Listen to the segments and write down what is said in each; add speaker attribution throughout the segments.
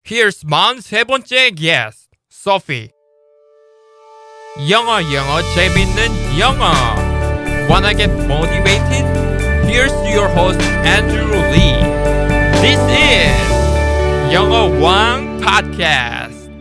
Speaker 1: Here's mon 세 번째 guest, Sophie. 영어 재밌는 영어. Wanna get motivated? Here's your host Andrew Lee. This is 영어 왕 Podcast.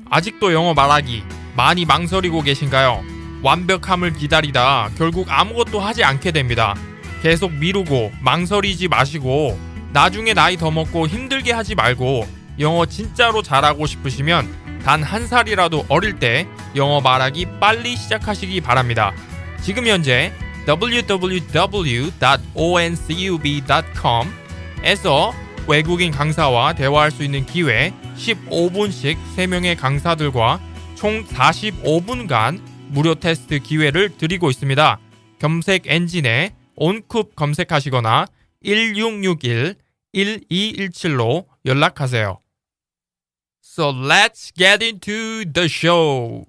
Speaker 1: 아직도 영어 말하기 많이 망설이고 계신가요? 완벽함을 기다리다 결국 아무것도 하지 않게 됩니다. 계속 미루고 망설이지 마시고 나중에 나이 더 먹고 힘들게 하지 말고 영어 진짜로 잘하고 싶으시면 단 한 살이라도 어릴 때 영어 말하기 빨리 시작하시기 바랍니다. 지금 현재 www.oncub.com에서 외국인 강사와 대화할 수 있는 기회 15분씩 3명의 강사들과 총 45분간 무료 테스트 기회를 드리고 있습니다. 검색 엔진에 온쿱 검색하시거나 1661-1217로 연락하세요. So let's get into the show.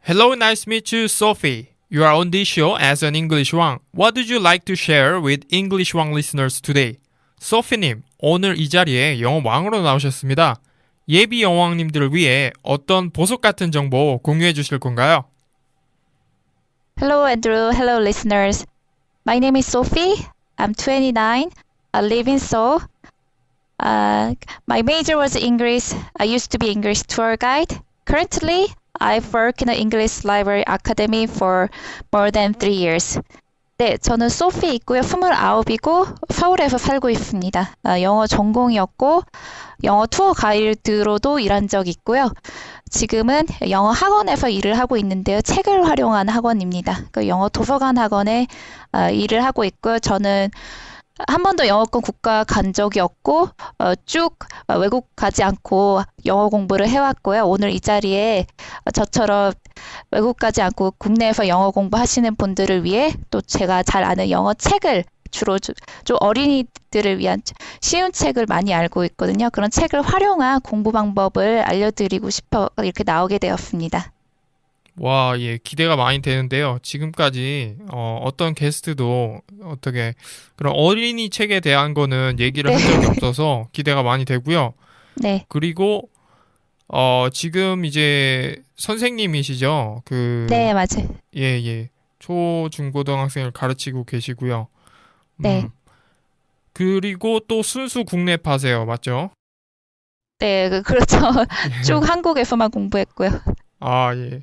Speaker 1: Hello, nice to meet you, Sophie. You are on this show as an English Wang. What would you like to share with English Wang listeners today? 소피님, 오늘 이 자리에 영어 왕으로 나오셨습니다. 예비 영왕님들을 위해 어떤 보석 같은 정보 공유해 주실 건가요?
Speaker 2: Hello, Andrew. Hello, listeners. My name is Sophie. I'm 29. I live in Seoul. My major was English. I used to be English tour guide. Currently, I work in the English Library Academy for more than 3 years. 네, 저는 소피 있고요. 29이고 서울에서 살고 있습니다. 영어 전공이었고 영어 투어 가이드로도 일한 적이 있고요. 지금은 영어 학원에서 일을 하고 있는데요. 책을 활용한 학원입니다. 영어 도서관 학원에 일을 하고 있고요. 저는 한 번도 영어권 국가 간 적이 없고 쭉 외국 가지 않고 영어 공부를 해왔고요. 오늘 이 자리에 저처럼 외국 가지 않고 국내에서 영어 공부하시는 분들을 위해 또 제가 잘 아는 영어 책을 주로 좀 어린이들을 위한 쉬운 책을 많이 알고 있거든요. 그런 책을 활용한 공부 방법을 알려드리고 싶어 이렇게 나오게 되었습니다.
Speaker 1: 와, 예, 기대가 많이 되는데요. 지금까지 어떤 게스트도 어떻게 그런 어린이 책에 대한 거는 얘기를 한 적이 없어서 기대가 많이 되고요.
Speaker 2: 네.
Speaker 1: 그리고 지금 이제 선생님이시죠?
Speaker 2: 네, 맞아요.
Speaker 1: 예. 초, 중, 고등학생을 가르치고 계시고요.
Speaker 2: 네.
Speaker 1: 그리고 또 순수 국내파세요. 맞죠?
Speaker 2: 네, 그렇죠. 쭉 한국에서만 공부했고요.
Speaker 1: 아, 예.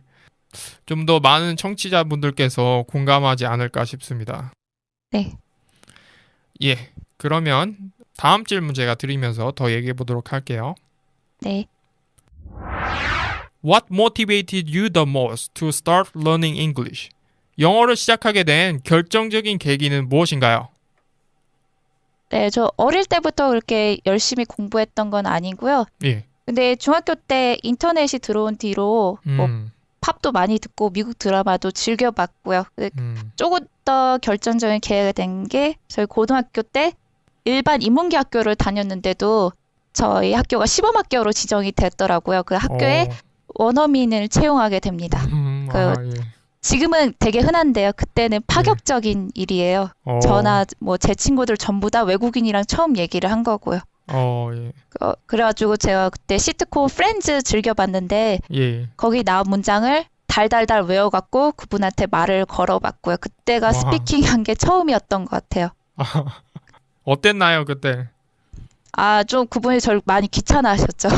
Speaker 1: 좀 더 많은 청취자분들께서 공감하지 않을까 싶습니다.
Speaker 2: 네.
Speaker 1: 예. 그러면 다음 질문 제가 드리면서 더 얘기해 보도록 할게요.
Speaker 2: 네.
Speaker 1: What motivated you the most to start learning English? 영어를 시작하게 된 결정적인 계기는 무엇인가요?
Speaker 2: 네, 저 어릴 때부터 그렇게 열심히 공부했던 건 아니고요.
Speaker 1: 예.
Speaker 2: 근데 중학교 때 인터넷이 들어온 뒤로 뭐 팝도 많이 듣고 미국 드라마도 즐겨봤고요. 조금 더 결정적인 계기가 된 게 저희 고등학교 때 일반 인문계 학교를 다녔는데도 저희 학교가 시범학교로 지정이 됐더라고요. 그 학교에 원어민을 채용하게 됩니다.
Speaker 1: 예.
Speaker 2: 지금은 되게 흔한데요. 그때는 파격적인 일이에요. 저나 뭐 제 친구들 전부 다 외국인이랑 처음 얘기를 한 거고요.
Speaker 1: 예.
Speaker 2: 그래가지고 제가 그때 시트콤 프렌즈 즐겨봤는데
Speaker 1: 예.
Speaker 2: 거기 나온 문장을 달달달 외워갖고 그분한테 말을 걸어봤고요. 그때가 스피킹한 게 처음이었던 것 같아요.
Speaker 1: 어땠나요 그때?
Speaker 2: 좀 그분이 저를 많이 귀찮아하셨죠.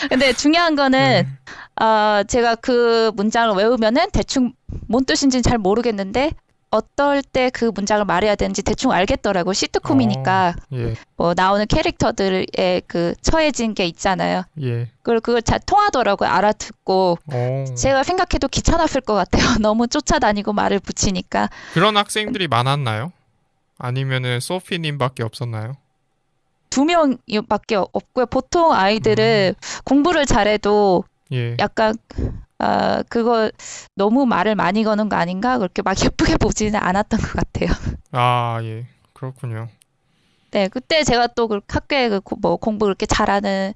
Speaker 2: 근데 중요한 거는 제가 그 문장을 외우면은 대충 뭔 뜻인지는 잘 모르겠는데 어떨 때 그 문장을 말해야 되는지 대충 알겠더라고요. 시트콤이니까
Speaker 1: 예.
Speaker 2: 뭐 나오는 캐릭터들의 그 처해진 게 있잖아요.
Speaker 1: 예.
Speaker 2: 그리고 그걸 잘 통하더라고요. 알아듣고. 제가 생각해도 귀찮았을 것 같아요. 너무 쫓아다니고 말을 붙이니까.
Speaker 1: 그런 학생들이 많았나요? 아니면은 소피님밖에 없었나요?
Speaker 2: 2명밖에 없고요. 보통 아이들은 공부를 잘해도
Speaker 1: 예.
Speaker 2: 약간 그거 너무 말을 많이 거는 거 아닌가? 그렇게 막 예쁘게 보지는 않았던 것 같아요.
Speaker 1: 예. 그렇군요.
Speaker 2: 네, 그때 제가 또 그 학교에 뭐 공부 그렇게 잘하는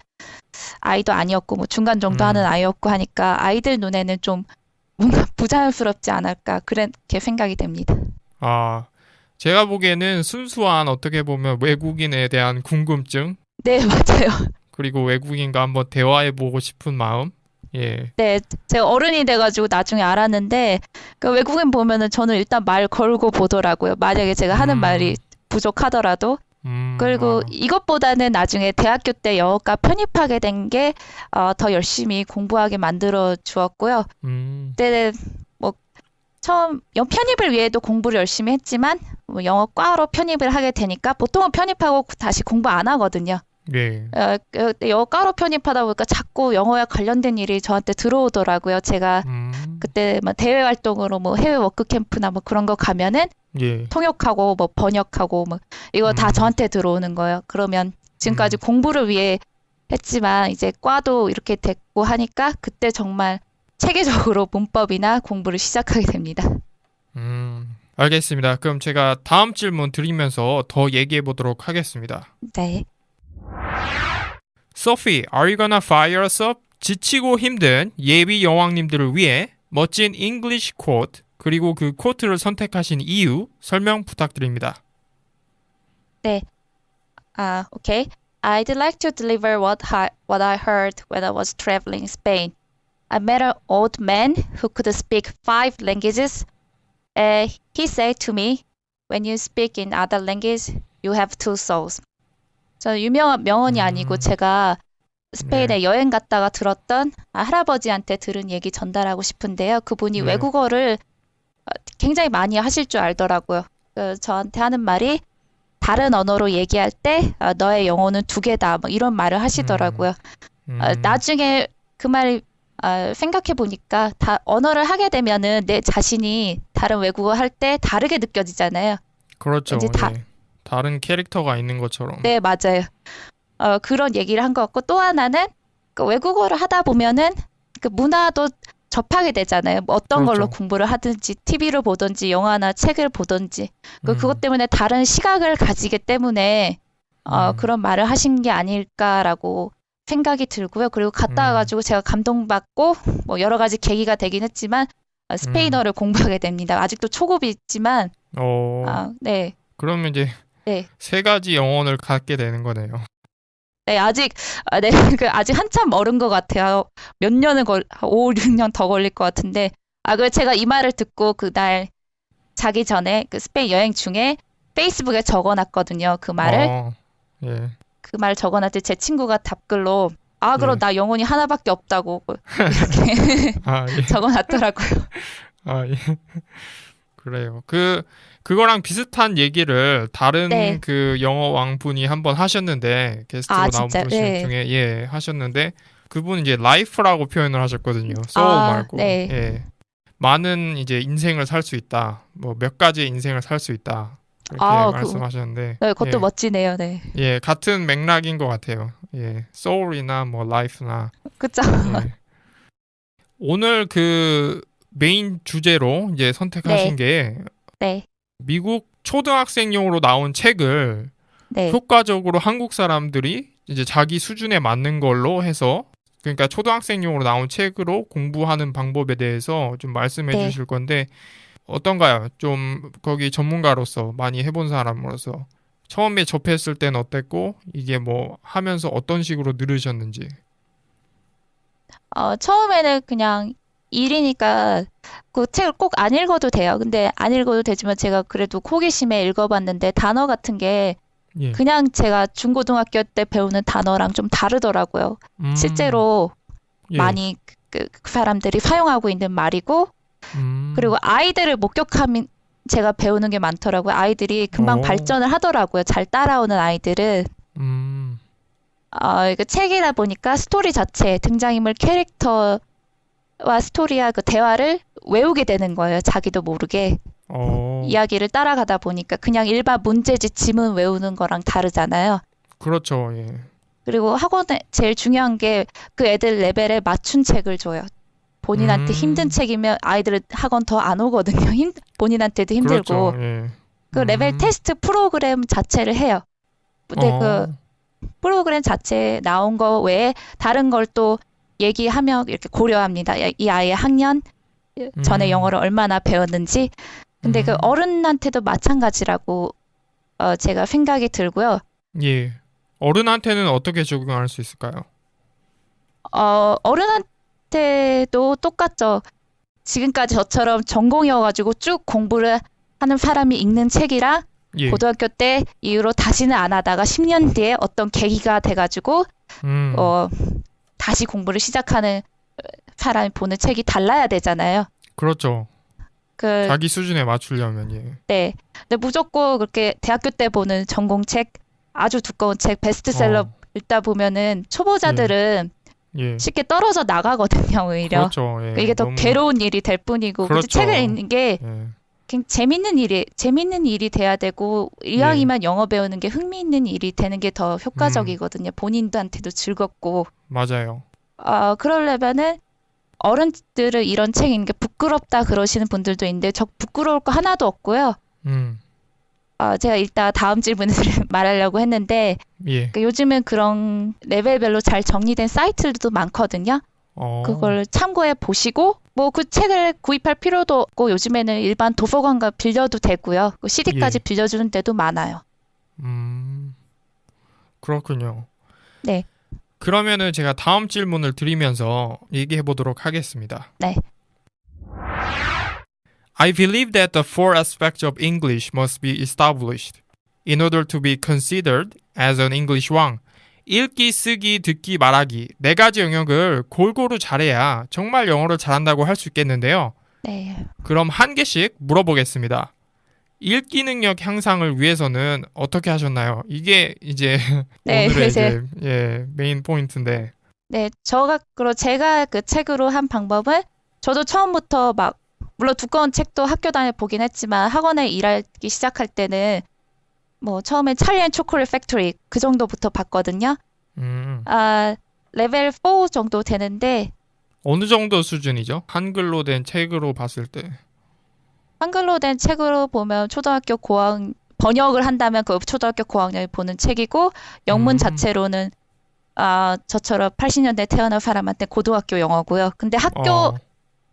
Speaker 2: 아이도 아니었고, 뭐 중간 정도 하는
Speaker 1: 음,
Speaker 2: 아이였고 하니까 아이들 눈에는 좀 뭔가 부자연스럽지 않을까, 그렇게 생각이 됩니다.
Speaker 1: 아, 제가 보기에는 순수한 어떻게 보면 외국인에 대한 궁금증,
Speaker 2: 네, 맞아요.
Speaker 1: 그리고 외국인과 한번 대화해보고 싶은 마음. 예.
Speaker 2: 네, 제가 어른이 돼가지고 나중에 알았는데, 그 외국인 보면은 저는 일단 말 걸고 보더라고요. 만약에 제가 하는 말이
Speaker 1: 음,
Speaker 2: 부족하더라도. 그리고
Speaker 1: 아,
Speaker 2: 이것보다는 나중에 대학교 때 영어과 편입하게 된 게, 더 열심히 공부하게 만들어 주었고요.
Speaker 1: 음,
Speaker 2: 그때는 뭐 처음 편입을 위해도 공부를 열심히 했지만, 뭐 영어과로 편입을 하게 되니까 보통은 편입하고 다시 공부 안 하거든요.
Speaker 1: 예.
Speaker 2: 영어과로 편입하다 보니까 자꾸 영어와 관련된 일이 저한테 들어오더라고요. 제가
Speaker 1: 음,
Speaker 2: 그때 뭐 대외 활동으로 뭐 해외 워크 캠프나 뭐 그런 거 가면은
Speaker 1: 예.
Speaker 2: 통역하고 뭐 번역하고 뭐 이거 다
Speaker 1: 음,
Speaker 2: 저한테 들어오는 거예요. 그러면 지금까지
Speaker 1: 음,
Speaker 2: 공부를 위해 했지만 이제 과도 이렇게 됐고 하니까 그때 정말 체계적으로 문법이나 공부를 시작하게 됩니다.
Speaker 1: 알겠습니다. 그럼 제가 다음 질문 드리면서 더 얘기해 보도록 하겠습니다.
Speaker 2: 네.
Speaker 1: Sophie, are you gonna fire us up? 지치고 힘든 예비 여왕님들을 위해 멋진 English quote, 그리고 그 코트를 선택하신 이유 설명 부탁드립니다.
Speaker 2: 네. Okay. I'd like to deliver what I heard when I was traveling Spain. I met an old man who could speak 5 languages. He said to me, when you speak in other language, you have two souls. 저 유명한 명언이 아니고
Speaker 1: 음,
Speaker 2: 제가
Speaker 1: 네,
Speaker 2: 스페인에 여행 갔다가 들었던 할아버지한테 들은 얘기 전달하고 싶은데요. 그분이
Speaker 1: 네,
Speaker 2: 외국어를 굉장히 많이 하실 줄 알더라고요. 저한테 하는 말이 다른 언어로 얘기할 때 너의 영어는 2개다. 뭐 이런 말을
Speaker 1: 음,
Speaker 2: 하시더라고요.
Speaker 1: 음,
Speaker 2: 나중에 그 말 생각해 보니까 언어를 하게 되면은 내 자신이 다른 외국어 할 때 다르게 느껴지잖아요. 왠지
Speaker 1: 그렇죠. 예. 다른 캐릭터가 있는 것처럼.
Speaker 2: 네, 맞아요. 그런 얘기를 한 것 같고 또 하나는 그 외국어를 하다 보면은 그 문화도 접하게 되잖아요. 뭐 어떤 걸로
Speaker 1: 그렇죠.
Speaker 2: 공부를 하든지 TV를 보든지 영화나 책을 보든지 그것
Speaker 1: 음,
Speaker 2: 때문에 다른 시각을 가지기 때문에
Speaker 1: 음,
Speaker 2: 그런 말을 하신 게 아닐까라고 생각이 들고요. 그리고 갔다
Speaker 1: 음,
Speaker 2: 와가지고 제가 감동받고 뭐 여러 가지 계기가 되긴 했지만
Speaker 1: 음.
Speaker 2: 스페인어를 공부하게 됩니다. 아직도 초급이 있지만
Speaker 1: 어,
Speaker 2: 네,
Speaker 1: 그러면 이제
Speaker 2: 네.
Speaker 1: 세 가지 영혼을 갖게 되는 거네요.
Speaker 2: 네, 네, 아직 한참 멀은 것 같아요. 몇 년은 5, 6년 더 걸릴 것 같은데. 그래 제가 이 말을 듣고 그날 자기 전에 그 스페인 여행 중에 페이스북에 적어놨거든요. 그 말을.
Speaker 1: 어, 예,
Speaker 2: 그 말 적어놨을 때 제 친구가 답글로 그럼
Speaker 1: 예.
Speaker 2: 나 영혼이 하나밖에 없다고 이렇게
Speaker 1: 아, 예.
Speaker 2: 적어놨더라고요.
Speaker 1: 아, 예. 그래요. 그거랑 비슷한 얘기를 다른
Speaker 2: 네.
Speaker 1: 그 영어 왕분이 한번 하셨는데, 게스트로 나온
Speaker 2: 진짜,
Speaker 1: 분
Speaker 2: 네.
Speaker 1: 중에, 예, 하셨는데, 그분 이제 life라고 표현을 하셨거든요. soul 말고,
Speaker 2: 네.
Speaker 1: 예. 많은 이제 인생을 살 수 있다. 뭐 몇 가지의 인생을 살 수 있다. 그렇게
Speaker 2: 그,
Speaker 1: 말씀하셨는데,
Speaker 2: 네, 그것도
Speaker 1: 예,
Speaker 2: 멋지네요. 네.
Speaker 1: 예, 같은 맥락인 것 같아요. 예, soul이나 뭐 life나,
Speaker 2: 그쵸?
Speaker 1: 예. 오늘 그 메인 주제로 이제 선택하신
Speaker 2: 네.
Speaker 1: 게
Speaker 2: 네.
Speaker 1: 미국 초등학생용으로 나온 책을
Speaker 2: 네.
Speaker 1: 효과적으로 한국 사람들이 이제 자기 수준에 맞는 걸로 해서, 그러니까 초등학생용으로 나온 책으로 공부하는 방법에 대해서 좀 말씀해
Speaker 2: 네.
Speaker 1: 주실 건데 어떤가요? 좀 거기 전문가로서 많이 해본 사람으로서 처음에 접했을 땐 어땠고 이게 뭐 하면서 어떤 식으로 늘으셨는지.
Speaker 2: 처음에는 그냥 일이니까 그 책을 꼭 안 읽어도 돼요. 근데 안 읽어도 되지만 제가 그래도 호기심에 읽어봤는데 단어 같은 게
Speaker 1: 예.
Speaker 2: 그냥 제가 중고등학교 때 배우는 단어랑 좀 다르더라고요.
Speaker 1: 음.
Speaker 2: 실제로
Speaker 1: 예.
Speaker 2: 많이 그 사람들이 사용하고 있는 말이고
Speaker 1: 음.
Speaker 2: 그리고 아이들을 목격하면 제가 배우는 게 많더라고요. 아이들이 금방
Speaker 1: 어.
Speaker 2: 발전을 하더라고요. 잘 따라오는 아이들은.
Speaker 1: 음.
Speaker 2: 이거 책이다 보니까 스토리 자체, 등장인물 캐릭터와 스토리와 그 대화를 외우게 되는 거예요. 자기도 모르게.
Speaker 1: 어.
Speaker 2: 이야기를 따라가다 보니까 그냥 일반 문제집 지문 외우는 거랑 다르잖아요.
Speaker 1: 그렇죠. 예.
Speaker 2: 그리고 학원에 제일 중요한 게 그 애들 레벨에 맞춘 책을 줘요. 본인한테 힘든
Speaker 1: 음.
Speaker 2: 책이면 아이들은 학원 더 안 오거든요. 본인한테도
Speaker 1: 그렇죠.
Speaker 2: 힘들고.
Speaker 1: 예.
Speaker 2: 그 레벨 테스트 프로그램 자체를 해요. 근데 그 프로그램 자체에 나온 거 외에 다른 걸 또 얘기하며 이렇게 고려합니다. 이 아이의 학년 전에 영어를 얼마나 배웠는지. 근데 그 어른한테도 마찬가지라고 제가 생각이 들고요.
Speaker 1: 예. 어른한테는 어떻게 적용할 수 있을까요?
Speaker 2: 어른한테도 똑같죠. 지금까지 저처럼 전공이어가지고 쭉 공부를 하는 사람이 읽는 책이랑
Speaker 1: 예.
Speaker 2: 고등학교 때 이후로 다시는 안 하다가 10년 뒤에 어떤 계기가 돼가지고 다시 공부를 시작하는 사람이 보는 책이 달라야 되잖아요.
Speaker 1: 그렇죠.
Speaker 2: 그
Speaker 1: 자기 수준에 맞추려면 예.
Speaker 2: 네. 근데 무조건 그렇게 대학교 때 보는 전공책, 아주 두꺼운 책, 베스트셀러 읽다 보면은 초보자들은
Speaker 1: 예.
Speaker 2: 쉽게 떨어져 나가거든요, 오히려.
Speaker 1: 그렇죠. 예.
Speaker 2: 이게 더
Speaker 1: 너무-
Speaker 2: 괴로운 일이 될 뿐이고.
Speaker 1: 그렇죠.
Speaker 2: 그래서 책을 읽는 게
Speaker 1: 예.
Speaker 2: 그냥 재밌는 일이 돼야 되고, 이왕이면 영어 배우는 게 흥미있는 일이 되는 게 더 효과적이거든요. 본인들한테도 즐겁고.
Speaker 1: 맞아요.
Speaker 2: 그러려면은 어른들을 이런 책 읽는 게 부끄럽다 그러시는 분들도 있는데, 저 부끄러울 거 하나도 없고요. 제가 이따 다음 질문을 말하려고 했는데,
Speaker 1: 예.
Speaker 2: 요즘은 그런 레벨별로 잘 정리된 사이트들도 많거든요. 그걸 참고해 보시고, 뭐 그 책을 구입할 필요도 없고, 요즘에는 일반 도서관가 빌려도 되고요. CD까지
Speaker 1: 예.
Speaker 2: 빌려주는 데도 많아요.
Speaker 1: 그렇군요.
Speaker 2: 네.
Speaker 1: 그러면은 제가 다음 질문을 드리면서 얘기해 보도록 하겠습니다.
Speaker 2: 네.
Speaker 1: I believe that the four aspects of English must be established in order to be considered as an English 왕. 읽기, 쓰기, 듣기, 말하기 네 가지 영역을 골고루 잘해야 정말 영어를 잘한다고 할 수 있겠는데요.
Speaker 2: 네.
Speaker 1: 그럼 한 개씩 물어보겠습니다. 읽기 능력 향상을 위해서는 어떻게 하셨나요? 이게 이제
Speaker 2: 네,
Speaker 1: 오늘의
Speaker 2: 이제-
Speaker 1: 이제 메인 포인트인데.
Speaker 2: 네, 제가 그 책으로 한 방법은 저도 처음부터 막 물론 두꺼운 책도 학교 다녀 보긴 했지만 학원에 일하기 시작할 때는 뭐 처음에 찰리 앤 초콜릿 팩토리 그 정도부터 봤거든요. 레벨 4 정도 되는데
Speaker 1: 어느 정도 수준이죠? 한글로 된 책으로 봤을 때.
Speaker 2: 한글로 된 책으로 보면 초등학교 고학 번역을 한다면 그 초등학교 고학년이 보는 책이고 영문 자체로는 저처럼 80년대 태어난 사람한테 고등학교 영어고요. 근데 학교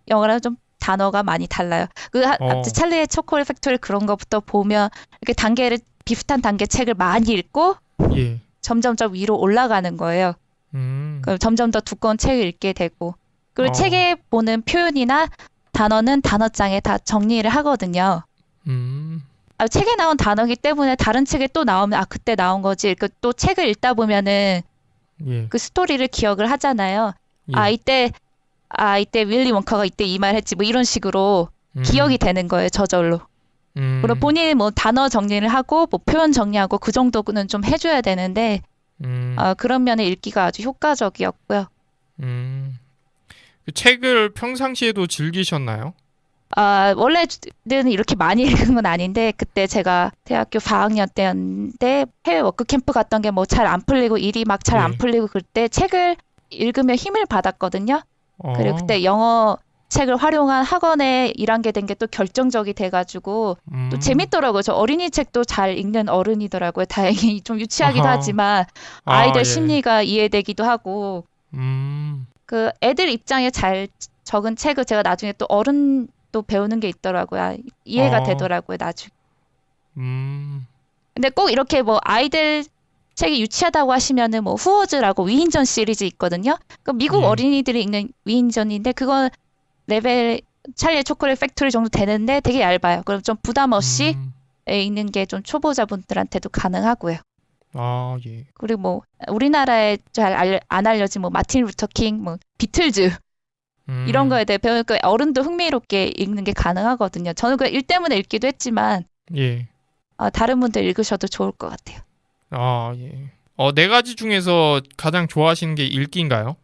Speaker 2: 영어랑 좀 단어가 많이 달라요. 찰리의 초콜릿 팩토리 그런 것부터 보면 이렇게 비슷한 단계 책을 많이 읽고
Speaker 1: 예.
Speaker 2: 점점점 위로 올라가는 거예요. 그럼 점점 더 두꺼운 책을 읽게 되고 그리고 책에 보는 표현이나 단어는 단어장에 다 정리를 하거든요. 책에 나온 단어이기 때문에 다른 책에 또 나오면 그때 나온 거지. 또 책을 읽다 보면은
Speaker 1: 예.
Speaker 2: 그 스토리를 기억을 하잖아요.
Speaker 1: 예.
Speaker 2: 이때 윌리 원카가 이때 이 말 했지 뭐 이런 식으로 기억이 되는 거예요, 저절로. 그리고 본인이 뭐 단어 정리를 하고 뭐 표현 정리하고 그 정도는 좀 해줘야 되는데 그런 면에 읽기가 아주 효과적이었고요.
Speaker 1: 그 책을 평상시에도 즐기셨나요?
Speaker 2: 원래는 이렇게 많이 읽은 건 아닌데 그때 제가 대학교 4학년 때였는데 해외 워크캠프 갔던 게 뭐 잘 안 풀리고 일이 막 잘 안
Speaker 1: 예.
Speaker 2: 풀리고 그때 책을 읽으며 힘을 받았거든요. 그리고 그때 영어 책을 활용한 학원에 1학년 된 게 또 결정적이 돼가지고 또 재밌더라고요. 저 어린이 책도 잘 읽는 어른이더라고요. 다행히 좀 유치하기도
Speaker 1: 아하.
Speaker 2: 하지만 아이들
Speaker 1: 예.
Speaker 2: 심리가 이해되기도 하고 그 애들 입장에 잘 적은 책을 제가 나중에 또 어른도 배우는 게 있더라고요. 이해가 되더라고요, 나중에. 근데 꼭 이렇게 뭐 아이들 책이 유치하다고 하시면은 뭐 후어즈라고 위인전 시리즈 있거든요. 그 미국
Speaker 1: 예.
Speaker 2: 어린이들이 읽는 위인전인데 그건 레벨 찰리의 초콜릿 팩토리 정도 되는데 되게 얇아요. 그럼 좀 부담 없이 읽는 게 좀 초보자분들한테도 가능하고요.
Speaker 1: 예.
Speaker 2: 그리고 뭐 우리나라에 잘 안 알려진 뭐 마틴 루터 킹, 뭐 비틀즈 이런 거에 대해 배우니까 어른도 흥미롭게 읽는 게 가능하거든요. 저는 그 일 때문에 읽기도 했지만
Speaker 1: 예.
Speaker 2: 다른 분들 읽으셔도 좋을 것 같아요.
Speaker 1: 예. 네 가지 중에서 가장 좋아하시는 게 읽기인가요?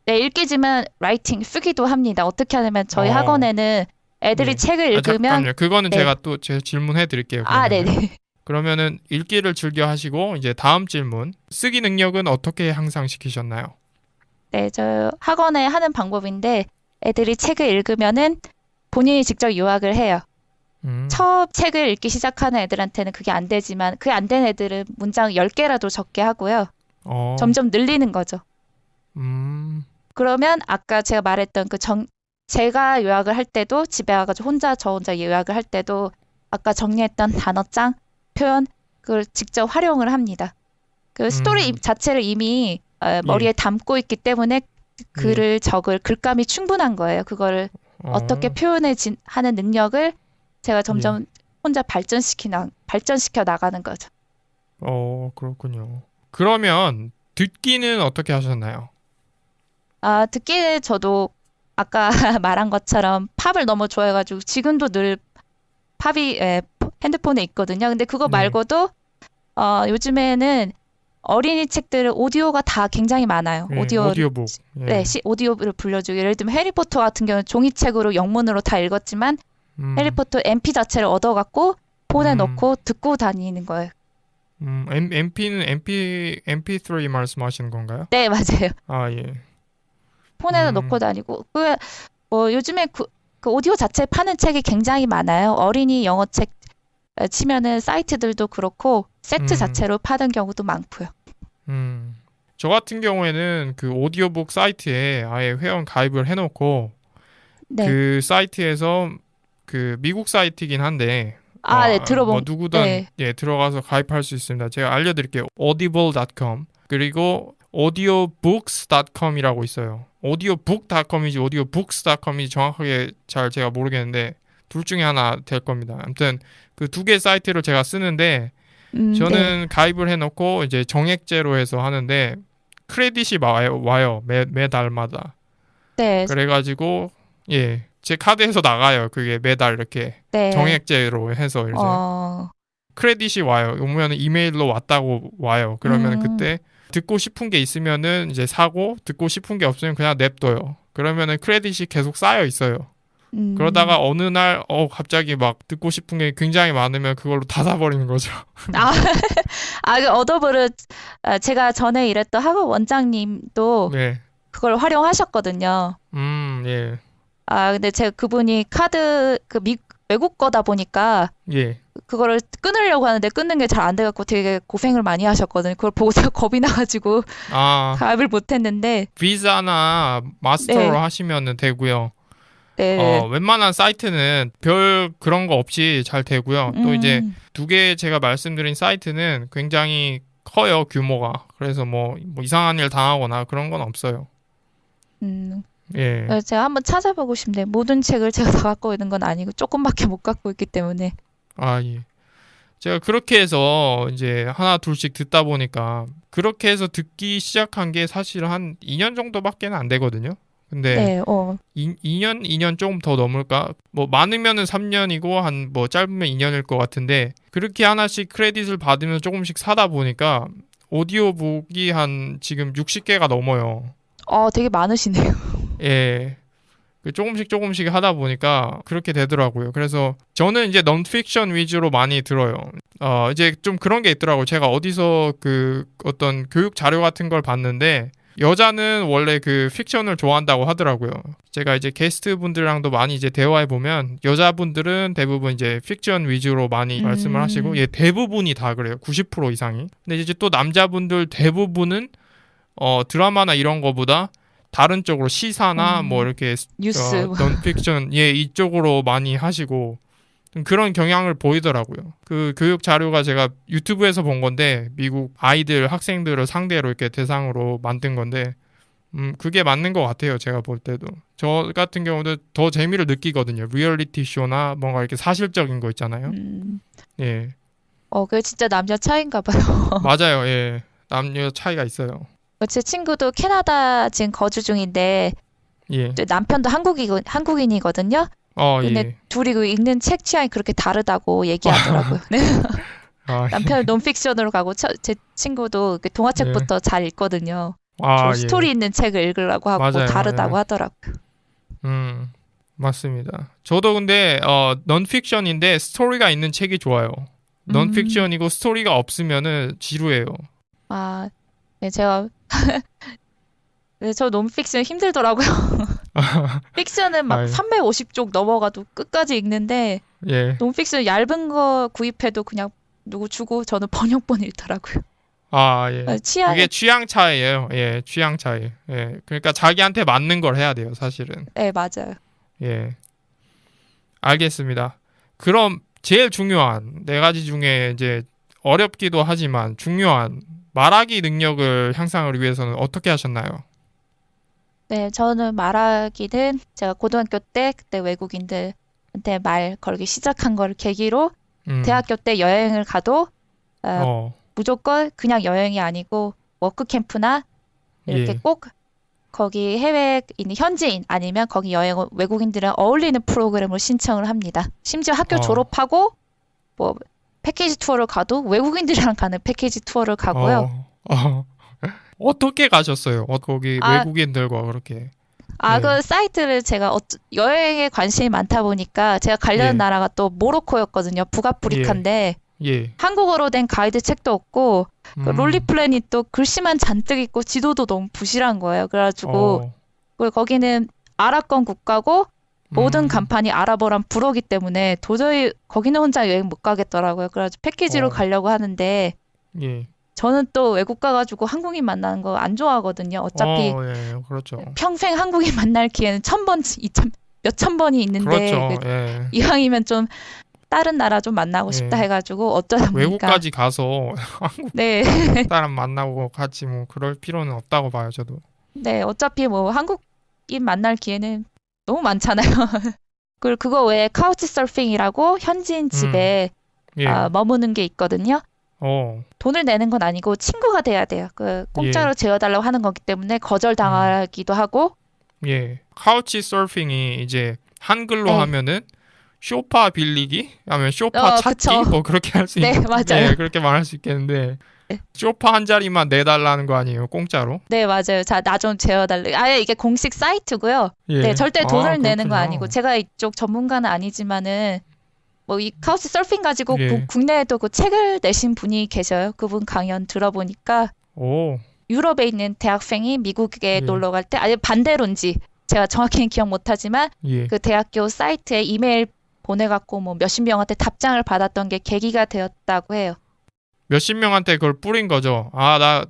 Speaker 2: 네, 읽기지만 라이팅 쓰기도 합니다. 어떻게 하냐면 저희
Speaker 1: 어.
Speaker 2: 학원에는 애들이
Speaker 1: 예.
Speaker 2: 책을 읽으면
Speaker 1: 잠깐만요. 그거는
Speaker 2: 네.
Speaker 1: 제가 또 질문해 드릴게요.
Speaker 2: 네네.
Speaker 1: 그러면은 읽기를 즐겨 하시고 이제 다음 질문. 쓰기 능력은 어떻게 향상시키셨나요?
Speaker 2: 네, 저 학원에 하는 방법인데 애들이 책을 읽으면은 본인이 직접 요약을 해요. 처음 책을 읽기 시작하는 애들한테는 그게 안 되지만 그게 안 된 애들은 문장 10개라도 적게 하고요. 점점 늘리는 거죠. 그러면 아까 제가 말했던 제가 요약을 할 때도 집에 와가지고 저 혼자 요약을 할 때도 아까 정리했던 단어장, 표현 그걸 직접 활용을 합니다. 그 스토리 자체를 이미 머리에 담고 있기 때문에 글을 적을 글감이 충분한 거예요. 그거를 어떻게 하는 능력을 제가 점점 혼자 발전시켜 나가는 거죠.
Speaker 1: 그렇군요. 그러면 듣기는 어떻게 하셨나요?
Speaker 2: 듣기는 저도 아까 말한 것처럼 팝을 너무 좋아해가지고 지금도 늘 팝이 핸드폰에 있거든요. 근데 그거 말고도 요즘에는 어린이 책들은 오디오가 다 굉장히 많아요.
Speaker 1: 오디오북.
Speaker 2: 네, 오디오를 불려주고 예를 들면 해리포터 같은 경우는 종이책으로 영문으로 다 읽었지만 해리포터 MP 자체를 얻어갖고 폰에 넣고 듣고 다니는 거예요.
Speaker 1: MP는 MP3 말씀하시는 건가요?
Speaker 2: 네, 맞아요.
Speaker 1: 예.
Speaker 2: 폰에다 넣고 다니고 요즘에 그 오디오 자체 파는 책이 굉장히 많아요. 어린이 영어 책 치면은 사이트들도 그렇고 세트 자체로 파는 경우도 많고요.
Speaker 1: 저 같은 경우에는 그 오디오북 사이트에 아예 회원 가입을 해놓고
Speaker 2: 네.
Speaker 1: 그 사이트에서 그 미국 사이트이긴 한데
Speaker 2: 네, 들어본.
Speaker 1: 누구든 들어가서 가입할 수 있습니다. 제가 알려드릴게요. audible.com 그리고 audiobooks.com이라고 있어요. audiobook.com인지 audiobooks.com인지 정확하게 잘 제가 모르겠는데 둘 중에 하나 될 겁니다. 아무튼 그 두 개 사이트를 제가 쓰는데 저는 가입을 해놓고 이제 정액제로 해서 하는데 크레딧이 와요. 매달마다.
Speaker 2: 네.
Speaker 1: 그래가지고 제 카드에서 나가요. 그게 매달 이렇게 정액제로 해서 이제 크레딧이 와요. 오면 이메일로 왔다고 와요. 그러면 그때 듣고 싶은 게 있으면은 이제 사고 듣고 싶은 게 없으면 그냥 냅둬요. 그러면은 크레딧이 계속 쌓여 있어요. 그러다가 어느 날 갑자기 막 듣고 싶은 게 굉장히 많으면 그걸로 다 사버리는 거죠.
Speaker 2: 그 어도브를 제가 전에 일했던 학원 원장님도 그걸 활용하셨거든요.
Speaker 1: 예.
Speaker 2: 근데 제가 그분이 카드 외국 거다 보니까 그거를 끊으려고 하는데 끊는 게 잘 안 돼갖고 되게 고생을 많이 하셨거든요. 그걸 보고 제가 겁이 나가지고 가입을 못했는데
Speaker 1: 비자나 마스터로 하시면 되고요.
Speaker 2: 네.
Speaker 1: 웬만한 사이트는 별 그런 거 없이 잘 되고요. 또 이제 두 개 제가 말씀드린 사이트는 굉장히 커요, 규모가. 그래서 뭐 이상한 일 당하거나 그런 건 없어요.
Speaker 2: 제가 한번 찾아보고 싶네요. 모든 책을 제가 다 갖고 있는 건 아니고 조금밖에 못 갖고 있기 때문에.
Speaker 1: 예. 제가 그렇게 해서 이제 하나 둘씩 듣다 보니까 그렇게 해서 듣기 시작한 게 사실 한 2년 정도밖에 안 되거든요. 근데 2년 조금 더 넘을까? 뭐 많으면은 3년이고 한 뭐 짧으면 2년일 것 같은데 그렇게 하나씩 크레딧을 받으면서 조금씩 사다 보니까 오디오북이 한 지금 60개가 넘어요.
Speaker 2: 되게 많으시네요.
Speaker 1: 예. 조금씩 하다 보니까 그렇게 되더라고요. 그래서 저는 이제 넌픽션 위주로 많이 들어요. 이제 좀 그런 게 있더라고요. 제가 어디서 그 어떤 교육 자료 같은 걸 봤는데 여자는 원래 그 픽션을 좋아한다고 하더라고요. 제가 이제 게스트 분들랑도 많이 이제 대화해 보면 여자분들은 대부분 이제 픽션 위주로 많이 말씀을 하시고 대부분이 다 그래요. 90% 이상이. 근데 이제 또 남자분들 대부분은 드라마나 이런 거보다 다른 쪽으로 시사나 뭐 이렇게
Speaker 2: 뉴스
Speaker 1: 넌픽션 이쪽으로 많이 하시고 좀 그런 경향을 보이더라고요. 그 교육 자료가 제가 유튜브에서 본 건데 미국 아이들 학생들을 상대로 이렇게 대상으로 만든 건데 그게 맞는 것 같아요. 제가 볼 때도 저 같은 경우도 더 재미를 느끼거든요. 리얼리티 쇼나 뭔가 이렇게 사실적인 거 있잖아요.
Speaker 2: 그게 진짜 남녀 차이인가 봐요.
Speaker 1: 맞아요. 남녀 차이가 있어요.
Speaker 2: 제 친구도 캐나다 지금 거주 중인데 남편도 한국인이거든요. 근데 둘이 그 읽는 책 취향이 그렇게 다르다고 얘기하더라고요. 남편은 논픽션으로 가고 제 친구도 동화책부터 잘 읽거든요. 스토리 있는 책을 읽으려고 하고
Speaker 1: 맞아요,
Speaker 2: 다르다고 하더라고요.
Speaker 1: 맞습니다. 저도 근데 넌픽션인데 스토리가 있는 책이 좋아요. 넌픽션이고 스토리가 없으면은 지루해요.
Speaker 2: 제가 저 논픽션 힘들더라고요. 픽션은 막 350쪽 넘어가도 끝까지 읽는데
Speaker 1: 예.
Speaker 2: 논픽션 얇은 거 구입해도 그냥 누구 주고 저는 번역본 읽더라고요.
Speaker 1: 아, 예.
Speaker 2: 취향,
Speaker 1: 그게 취향 차이예요. 예, 취향 차이. 예. 그러니까 자기한테 맞는 걸 해야 돼요, 사실은.
Speaker 2: 네, 맞아요.
Speaker 1: 예. 알겠습니다. 그럼 제일 중요한 네 가지 중에 이제 어렵기도 하지만 중요한 말하기 능력을 향상을 위해서는 어떻게 하셨나요?
Speaker 2: 네, 저는 말하기는 제가 고등학교 때 그때 외국인들한테 말 걸기 시작한 걸 계기로 대학교 때 여행을 가도 무조건 그냥 여행이 아니고 워크캠프나 이렇게
Speaker 1: 예.
Speaker 2: 꼭 거기 해외에 있는 현지인 아니면 거기 여행 온 외국인들이랑 어울리는 프로그램을 신청을 합니다. 심지어 학교 졸업하고 뭐 패키지 투어를 가도 외국인들이랑 가는 패키지 투어를 가고요.
Speaker 1: 어떻게 가셨어요? 거기 외국인들과 그렇게.
Speaker 2: 그 사이트를 제가 여행에 관심이 많다 보니까 제가 가려는 나라가 또 모로코였거든요. 북아프리카인데
Speaker 1: 예.
Speaker 2: 한국어로 된 가이드 책도 없고 그 롤리플랜이 또 글씨만 잔뜩 있고 지도도 너무 부실한 거예요. 그래가지고 그리고 거기는 아랍권 국가고 모든 간판이 아랍어랑 불어기 때문에 도저히 거기는 혼자 여행 못 가겠더라고요. 그래가지고 패키지로 가려고 하는데
Speaker 1: 예.
Speaker 2: 저는 또 외국 가가지고 한국인 만나는 거 안 좋아하거든요. 어차피
Speaker 1: 예, 그렇죠.
Speaker 2: 평생 한국인 만날 기회는 1000번, 몇천 번이 있는데
Speaker 1: 그렇죠. 예.
Speaker 2: 이왕이면 좀 다른 나라 좀 만나고 싶다 해가지고 어쩌다 보니까
Speaker 1: 외국까지 가서 한국
Speaker 2: 네.
Speaker 1: 사람 만나고 같이 뭐 그럴 필요는 없다고 봐요, 저도.
Speaker 2: 네, 어차피 뭐 한국인 만날 기회는 너무 많잖아요. 그리고 그거 외에 카우치 서핑이라고 현지인 집에 머무는 게 있거든요. 돈을 내는 건 아니고 친구가 돼야 돼요. 그 공짜로 재워달라고 하는 거기 때문에 거절당하기도 하고.
Speaker 1: 예. 카우치 서핑이 이제 한글로 하면은 쇼파 빌리기? 아니면 쇼파 찾기?
Speaker 2: 그쵸.
Speaker 1: 뭐 그렇게 할 수 있는.
Speaker 2: 네, 맞아요.
Speaker 1: 네, 그렇게 말할 수 있겠는데. 쇼파 한 자리만 내달라는 거 아니에요? 공짜로?
Speaker 2: 네, 맞아요. 자, 나 좀 재워달래. 아예 이게 공식 사이트고요. 네, 절대 돈을 내는 거 아니고 제가 이쪽 전문가는 아니지만은 뭐 이 카우치 서핑 가지고 국내에도 그 책을 내신 분이 계셔요. 그분 강연 들어보니까 유럽에 있는 대학생이 미국에 놀러 갈 때 아니 반대로인지 제가 정확히는 기억 못하지만 그 대학교 사이트에 이메일 보내갖고 뭐 몇십 명한테 답장을 받았던 게 계기가 되었다고 해요.
Speaker 1: 몇십 명한테 그걸 뿌린 거죠.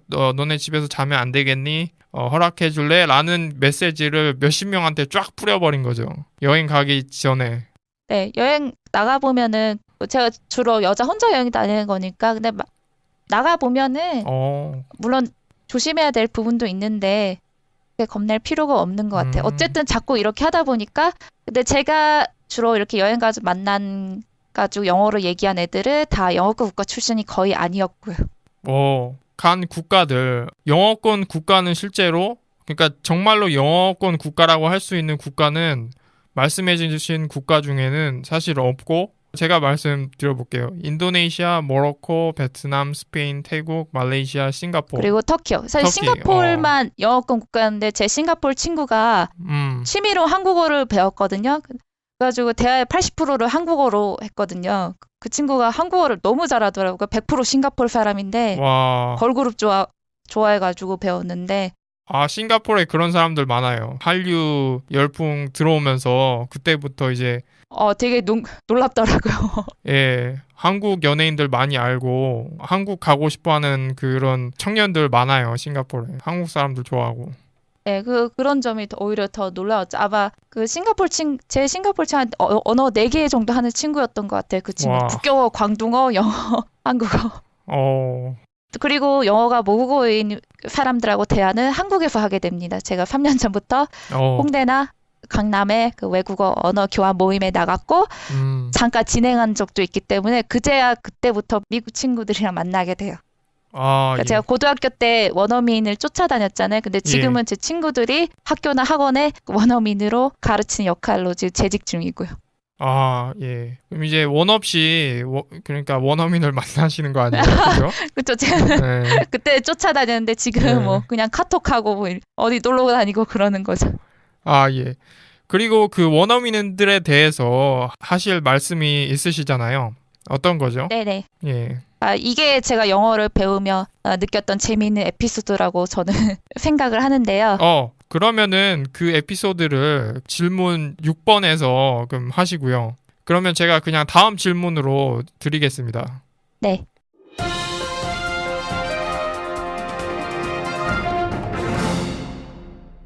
Speaker 1: 너네 집에서 자면 안 되겠니? 허락해 줄래? 라는 메시지를 몇십 명한테 쫙 뿌려버린 거죠. 여행 가기 전에.
Speaker 2: 네, 여행 나가보면은 제가 주로 여자 혼자 여행 다니는 거니까 근데 나가보면은 물론 조심해야 될 부분도 있는데 겁낼 필요가 없는 것 같아요. 어쨌든 자꾸 이렇게 하다 보니까 근데 제가 주로 이렇게 여행 가서 만난 가지고 영어로 얘기한 애들은 다 영어권 국가 출신이 거의 아니었고요.
Speaker 1: 간 국가들 영어권 국가는 실제로 그러니까 정말로 영어권 국가라고 할 수 있는 국가는 말씀해 주신 국가 중에는 사실 없고 제가 말씀드려볼게요. 인도네시아, 모로코, 베트남, 스페인, 태국, 말레이시아, 싱가포르
Speaker 2: 그리고 터키요. 사실 싱가포르만 영어권 국가인데 제 싱가포르 친구가 취미로 한국어를 배웠거든요. 그래가지고 대화의 80%를 한국어로 했거든요. 그 친구가 한국어를 너무 잘하더라고요. 100% 싱가포르 사람인데 걸그룹 좋아해가지고 배웠는데
Speaker 1: 싱가포르에 그런 사람들 많아요. 한류 열풍 들어오면서 그때부터 이제
Speaker 2: 되게 놀랍더라고요.
Speaker 1: 예, 한국 연예인들 많이 알고 한국 가고 싶어하는 그런 청년들 많아요. 싱가포르에 한국 사람들 좋아하고.
Speaker 2: 네, 그런 점이 오히려 더 놀라웠죠. 아마 그 제 싱가포르 친구 언어 4개 정도 하는 친구였던 것 같아요. 그 친구. 북경어, 광둥어, 영어, 한국어. 그리고 영어가 모국어인 사람들하고 대화는 한국에서 하게 됩니다. 제가 3년 전부터 홍대나 강남에 그 외국어 언어 교환 모임에 나갔고 잠깐 진행한 적도 있기 때문에 그제야 그때부터 미국 친구들이랑 만나게 돼요. 그러니까 제가 고등학교 때 원어민을 쫓아다녔잖아요. 근데 지금은 제 친구들이 학교나 학원에 원어민으로 가르치는 역할로 지금 재직 중이고요.
Speaker 1: 예. 그럼 이제 원 없이 그러니까 원어민을 만나시는 거 아니에요? 그죠?
Speaker 2: 그쵸. 제가 그때 쫓아다녔는데 지금 뭐 그냥 카톡하고 뭐 어디 놀러 다니고 그러는 거죠.
Speaker 1: 예. 그리고 그 원어민들에 대해서 하실 말씀이 있으시잖아요. 어떤 거죠?
Speaker 2: 네네.
Speaker 1: 예.
Speaker 2: 이게 제가 영어를 배우며 느꼈던 재미있는 에피소드라고 저는 생각을 하는데요.
Speaker 1: 그러면은 그 에피소드를 질문 6번에서 그럼 하시고요. 그러면 제가 그냥 다음 질문으로 드리겠습니다.
Speaker 2: 네.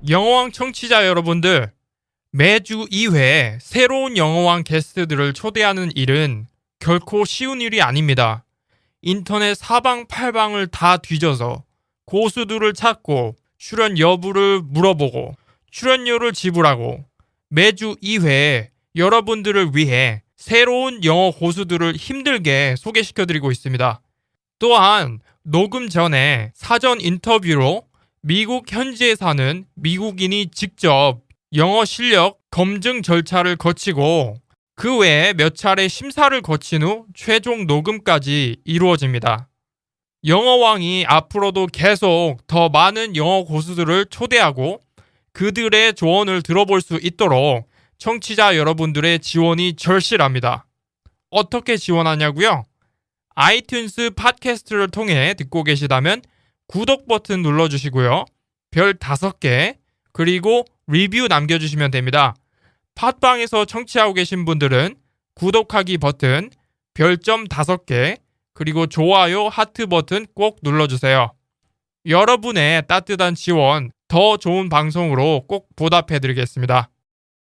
Speaker 1: 영어왕 청취자 여러분들, 매주 2회 새로운 영어왕 게스트들을 초대하는 일은 결코 쉬운 일이 아닙니다. 인터넷 사방팔방을 다 뒤져서 고수들을 찾고 출연 여부를 물어보고 출연료를 지불하고 매주 2회 여러분들을 위해 새로운 영어 고수들을 힘들게 소개시켜드리고 있습니다. 또한 녹음 전에 사전 인터뷰로 미국 현지에 사는 미국인이 직접 영어 실력 검증 절차를 거치고 그 외에 몇 차례 심사를 거친 후 최종 녹음까지 이루어집니다. 영어왕이 앞으로도 계속 더 많은 영어 고수들을 초대하고 그들의 조언을 들어볼 수 있도록 청취자 여러분들의 지원이 절실합니다. 어떻게 지원하냐고요? 아이튠스 팟캐스트를 통해 듣고 계시다면 구독 버튼 눌러주시고요. 별 5개 그리고 리뷰 남겨주시면 됩니다. 팟빵에서 청취하고 계신 분들은 구독하기 버튼, 별점 5개, 그리고 좋아요, 하트 버튼 꼭 눌러주세요. 여러분의 따뜻한 지원, 더 좋은 방송으로 꼭 보답해드리겠습니다.